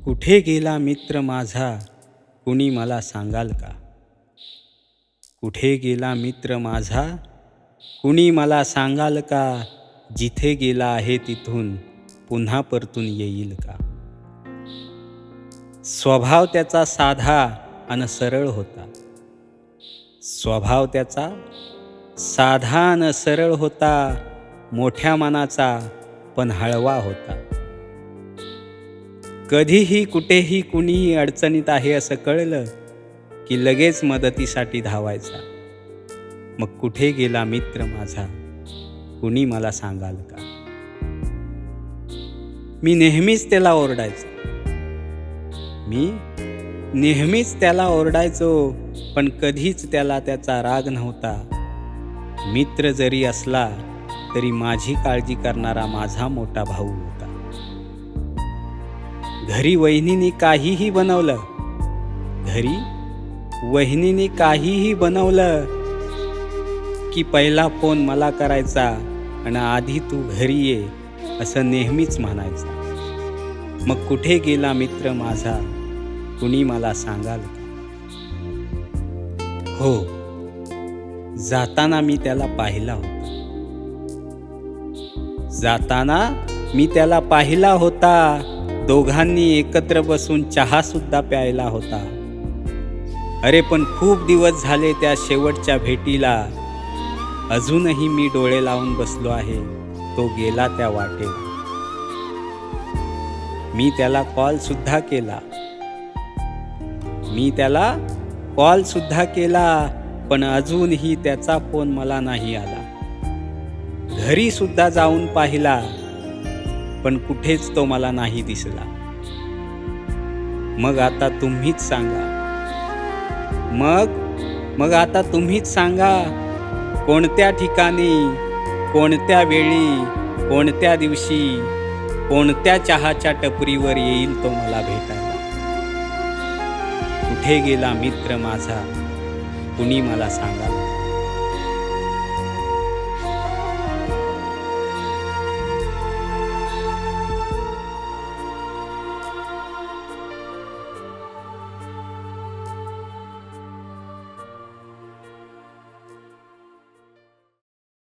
कुठे गेला मित्र माझा, कुणी मला सांगाल का? कुठे गेला मित्र माझा, कुणी मला सांगाल का? जिथे गेला आहे तिथून पुन्हा परतून येईल का? स्वभाव त्याचा साधा अन सरळ होता. स्वभाव त्याचा साधा अन सरळ होता, मोठ्या मनाचा पण हळवा होता. कधीही कुठेही कुणीही अडचणीत आहे असं कळलं की लगेच मदतीसाठी धावायचा. मग कुठे गेला मित्र माझा, कुणी मला सांगाल का? मी नेहमीच त्याला ओरडायचो. मी नेहमीच त्याला ओरडायचो, पण कधीच त्याला त्याचा राग नव्हता. मित्र जरी असला तरी माझी काळजी करणारा माझा मोठा भाऊ होता. घरी वहिनीने काहीही बनवलं, घरी वहिनीने काहीही बनवलं की पहिला फोन मला करायचा आणि आधी तू घरी ये असं नेहमीच म्हणायचा. मग कुठे गेला मित्र माझा, कुणी मला सांगाल का? हो, जाताना मी त्याला पाहिला होता. जाताना मी त्याला पाहिला होता. दोघांनी एकत्र बसून चहा सुद्धा प्यायला होता. अरे पण खूप दिवस झाले त्या शेवटच्या भेटीला. अजूनही मी डोळे लावून बसलो आहे, तो गेला त्या वाटेला. मी त्याला कॉल सुद्धा केला. मी त्याला कॉल सुद्धा केला, पण अजूनही त्याचा फोन मला नाही आला. घरी सुद्धा जाऊन पाहिला, पण कुठेच तो मला नाही दिसला. मग आता तुम्हीच सांगा. मग आता तुम्हीच सांगा, कोणत्या ठिकाणी, कोणत्या वेळी, कोणत्या दिवशी, कोणत्या चहाच्या टपरीवर येईल तो मला भेटायला? कुठे गेला मित्र माझा, कुणी मला सांगा.